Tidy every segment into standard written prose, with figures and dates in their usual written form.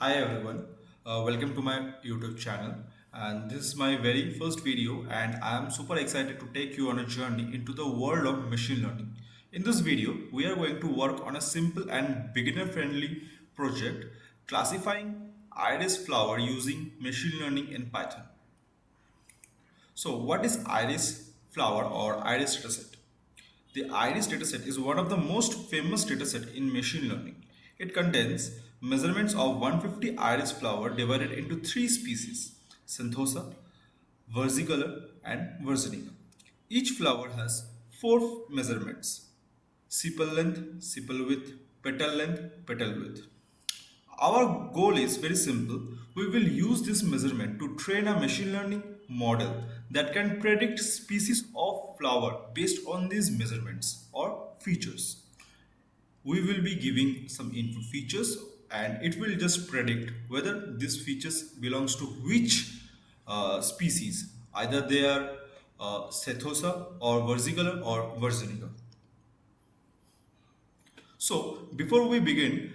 Hi everyone, welcome to my YouTube channel, and this is my very first video and I am super excited to take you on a journey into the world of machine learning. In this video, we are going to work on a simple and beginner friendly project classifying iris flower using machine learning in Python. So what is iris flower or iris dataset? The iris dataset is one of the most famous dataset in machine learning. It contains measurements of 150 iris flower divided into three species: Xanthosa, versicolor, and versinica. Each flower has four measurements: sepal length, sepal width, petal length, petal width. Our goal is very simple. We will use this measurement to train a machine learning model that can predict species of flower based on these measurements or features. We will be giving some input features and it will just predict whether these features belongs to which species. Either they are Sethosa or versicolor or versinica. So before we begin,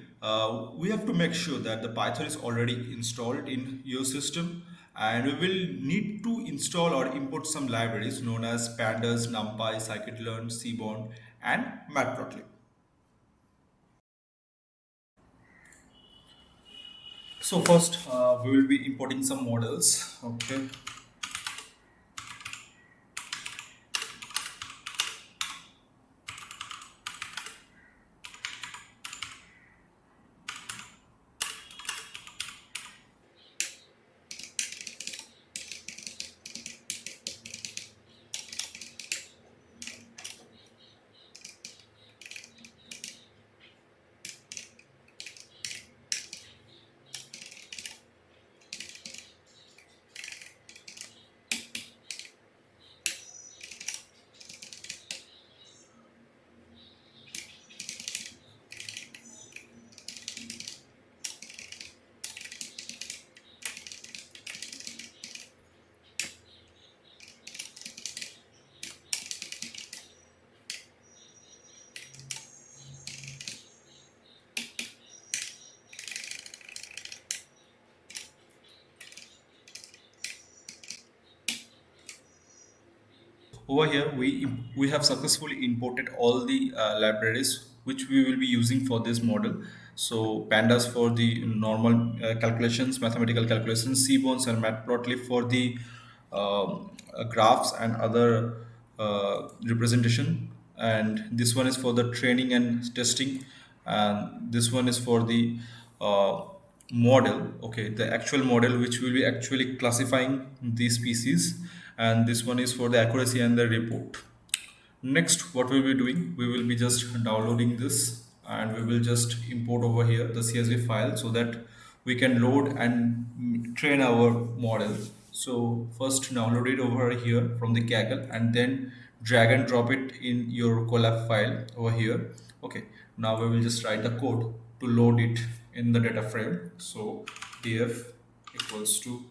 we have to make sure that the Python is already installed in your system, and we will need to install or import some libraries known as Pandas, NumPy, Scikit-learn, Seaborn, and Matplotlib. So first, we will be importing some models. Okay. Over here, we have successfully imported all the libraries which we will be using for this model. So pandas for the normal calculations, mathematical calculations, Seaborns and Matplotlib for the graphs and other representation. And this one is for the training and testing, and this one is for the uh, model, okay, the actual model which will be actually classifying these species, and this one is for the accuracy and the report. Next, what we'll be doing, we will be just downloading this and we will just import over here the CSV file so that we can load and train our model. So first download it over here from the Kaggle and then drag and drop it in your collab file over here. Okay, now we will just write the code to load it in the data frame. So df equals to,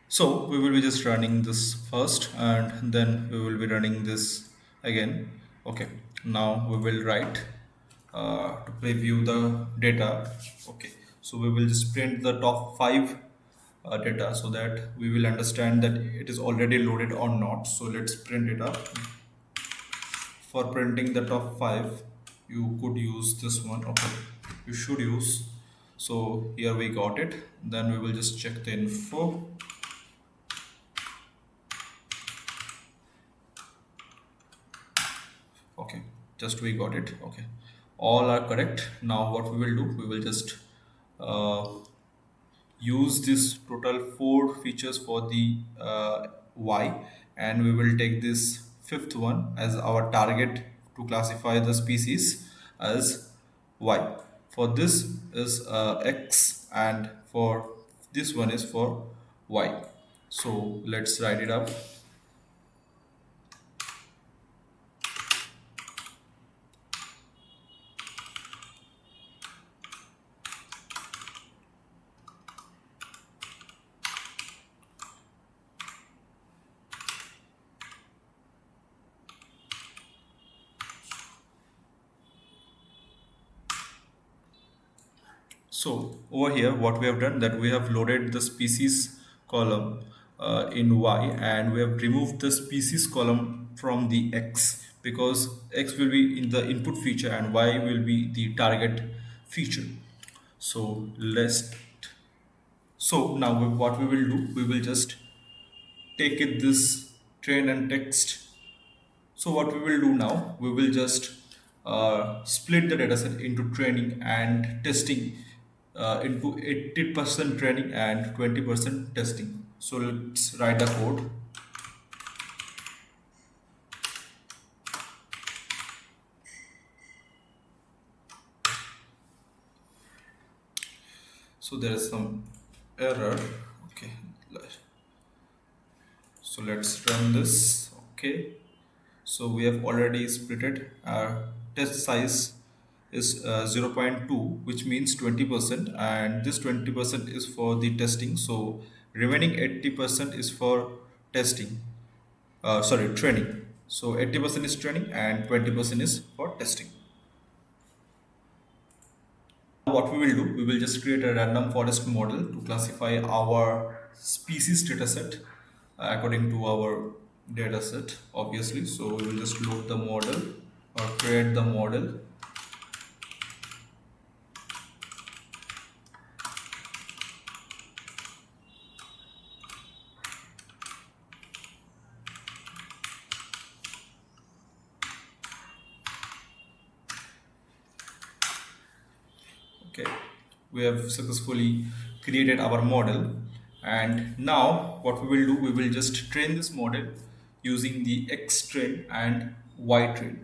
so we will be just running this first and then we will be running this again. Okay, now we will write to preview the data. Okay, so we will just print the top five data so that we will understand that it is already loaded or not. So let's print it up. For printing the top five, you could use this one. Okay, you should use. So here we got it. Then we will just check the info. Okay, just we got it. Okay, all are correct. Now what we will do, we will just uh, use this total four features for the y, and we will take this fifth one as our target to classify the species as y. For this is x, and for this one is for y. So let's write it up. So over here what we have done, that we have loaded the species column in y, and we have removed the species column from the x, because x will be in the input feature and y will be the target feature. So let's now what we will do, we will just take it this train and text. So what we will do now, we will just split the dataset into training and testing, into 80% training and 20% testing. So let's write the code. So there is some error. Okay, so let's run this. Okay, so we have already split it. Our test size is 0 0.2, which means 20%, and this 20% is for the testing. So remaining 80% is for testing. Sorry, training. So 80% is training and 20% is for testing. What we will do, we will just create a random forest model to classify our species dataset according to our dataset, obviously. So we will just load the model or create the model. Okay, we have successfully created our model, and now what we will do, we will just train this model using the X train and Y train.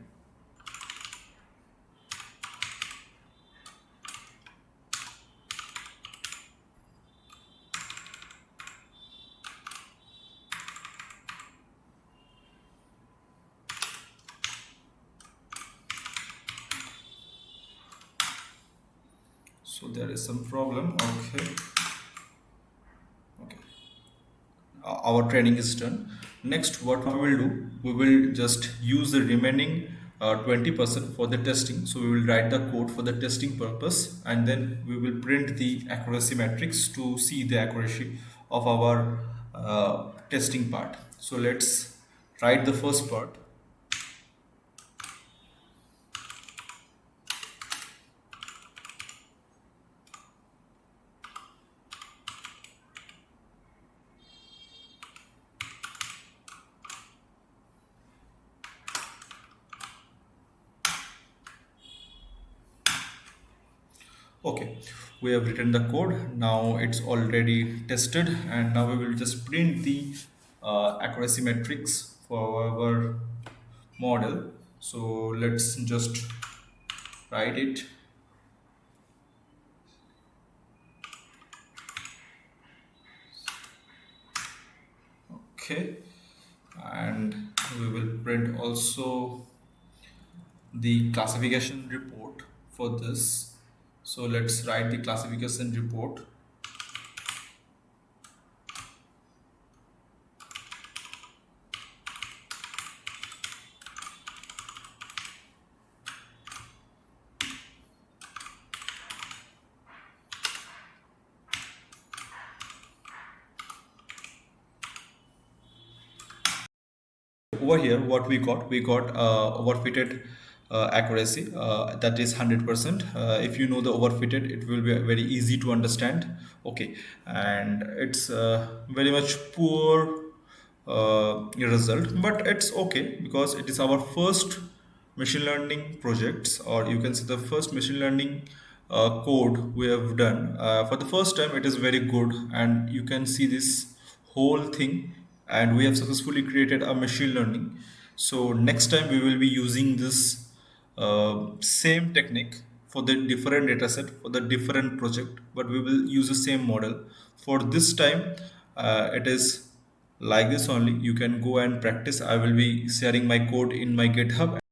So there is some problem. Okay, okay, our training is done. Next what we will do, we will just use the remaining 20% for the testing. So we will write the code for the testing purpose, and then we will print the accuracy matrix to see the accuracy of our testing part. So let's write the first part. Okay, we have written the code. Now it's already tested, and now we will just print the accuracy metrics for our model. So let's just write it. Okay, and we will print also the classification report for this. So let's write the classification report. Over here what we got overfitted accuracy, that is 100%. If you know the overfitted, it will be very easy to understand. Okay, and it's very much poor result, but it's okay because it is our first machine learning projects, or you can say the first machine learning code we have done. For the first time it is very good, and you can see this whole thing, and we have successfully created a machine learning. So next time we will be using this same technique for the different dataset for the different project, but we will use the same model. For this time it is like this only. You can go and practice. I will be sharing my code in my GitHub.